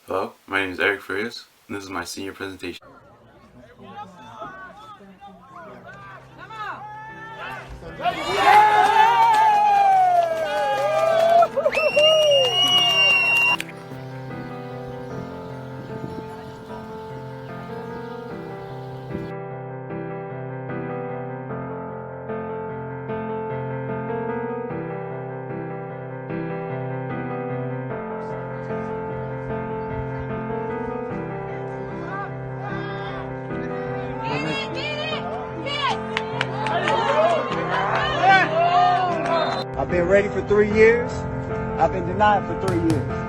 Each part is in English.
Hello, my name is Erick Farias, and this is my senior presentation. I've been ready for 3 years. I've been denied for 3 years.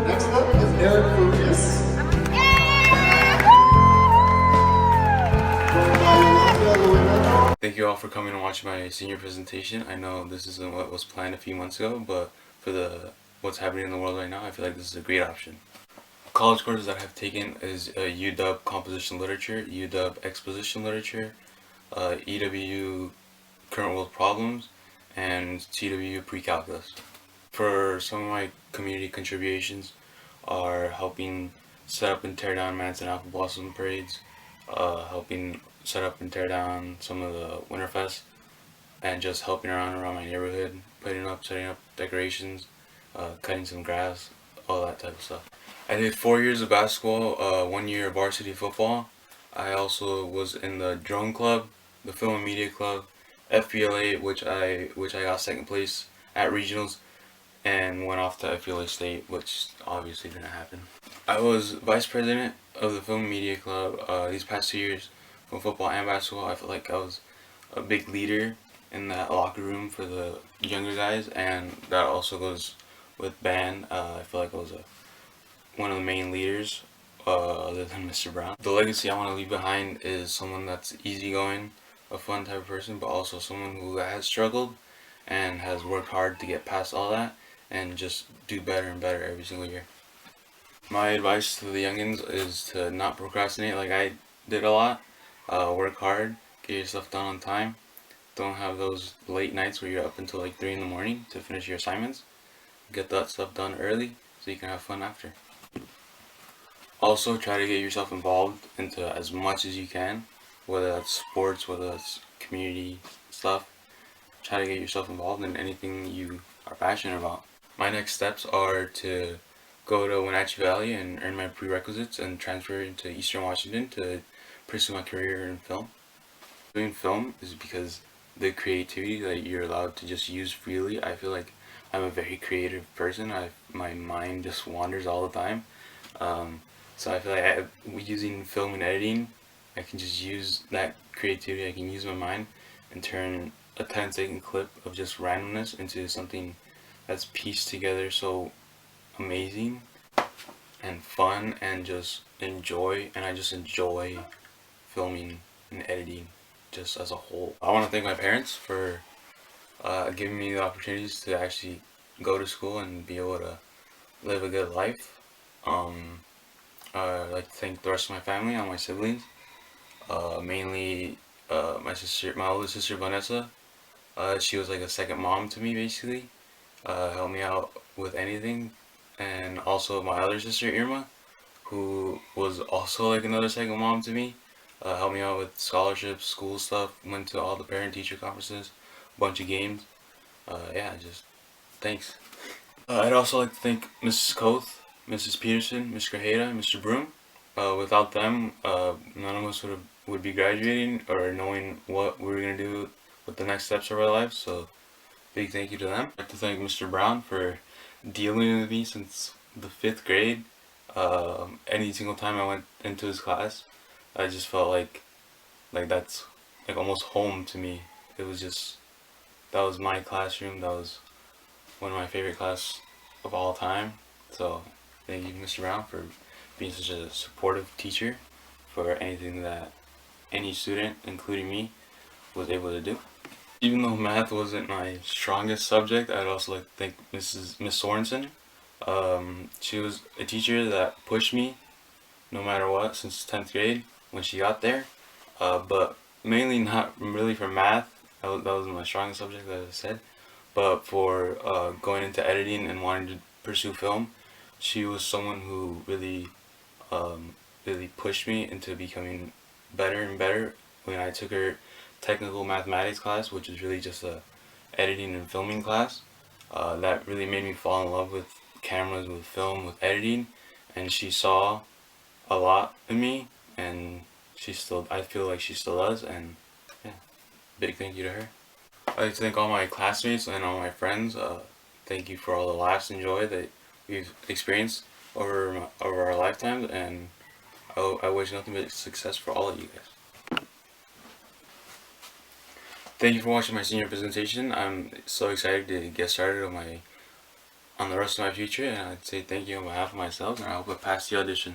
Next up is Erick Farias. Thank you all for coming and watching my senior presentation. I know this isn't what was planned a few months ago, but for what's happening in the world right now, I feel like this is a great option. College courses that I've taken is UW Composition Literature, UW Exposition Literature, EW Current World Problems, and TW Pre-Calculus. For some of my community contributions are helping set up and tear down Manson Apple Blossom parades, helping set up and tear down some of the Winterfest, and just helping around my neighborhood, setting up decorations, cutting some grass, all that type of stuff. I did 4 years of basketball, 1 year of varsity football. I also was in the drone club, the film and media club, FBLA, which I got second place at regionals, and went off to FBLA State, which obviously didn't happen. I was vice president of the film and media club these past 2 years, from football and basketball. I feel like I was a big leader in that locker room for the younger guys, and that also goes with band. I feel like I was one of the main leaders, other than Mr. Brown. The legacy I want to leave behind is someone that's easygoing, a fun type of person, but also someone who has struggled and has worked hard to get past all that and just do better and better every single year. My advice to the youngins is to not procrastinate like I did a lot. Work hard, get your stuff done on time. Don't have those late nights where you're up until like 3 in the morning to finish your assignments. Get that stuff done early so you can have fun after. Also, try to get yourself involved into as much as you can, whether that's sports, whether that's community stuff. Try to get yourself involved in anything you are passionate about. My next steps are to go to Wenatchee Valley and earn my prerequisites and transfer into Eastern Washington to pursue my career in film. Doing film is because the creativity that you're allowed to just use freely. I feel like I'm a very creative person. My mind just wanders all the time. So I feel like using film and editing, I can just use that creativity. I can use my mind and turn a 10-second clip of just randomness into something that's pieced together so amazing and fun and just enjoy. And I just enjoy filming and editing just as a whole. I want to thank my parents for giving me the opportunities to actually go to school and be able to live a good life. I'd like to thank the rest of my family and my siblings, mainly my older sister Vanessa. She was like a second mom to me basically. Helped me out with anything, and also my other sister Irma, who was also like another second mom to me. Helped me out with scholarships, school stuff, went to all the parent teacher conferences, bunch of games. Yeah, just thanks. I'd also like to thank Mrs. Koth, Mrs. Peterson, Mr. Grajeda, Mr. Broom. Without them, none of us would be graduating or knowing what we were gonna do with the next steps of our lives. So big thank you to them. I'd like to thank Mr. Brown for dealing with me since the 5th grade. Any single time I went into his class, I just felt like that's like almost home to me. It was just that was my classroom. That was one of my favorite class of all time. So thank you, Mr. Brown, for being such a supportive teacher for anything that any student, including me, was able to do. Even though math wasn't my strongest subject, I'd also like to thank Miss Sorensen. She was a teacher that pushed me no matter what since 10th grade when she got there. But mainly not really for math. That was my strongest subject, as I said. But for going into editing and wanting to pursue film, she was someone who really pushed me into becoming better and better. When I took her technical mathematics class, which is really just a editing and filming class, that really made me fall in love with cameras, with film, with editing, and she saw a lot in me, and I feel like she still does, and yeah, big thank you to her. I'd like to thank all my classmates and all my friends. Thank you for all the laughs and joy that we've experienced over our lifetimes, and I wish nothing but success for all of you guys. Thank you for watching my senior presentation. I'm so excited to get started on the rest of my future, and I'd say thank you on behalf of myself, and I hope I pass the audition.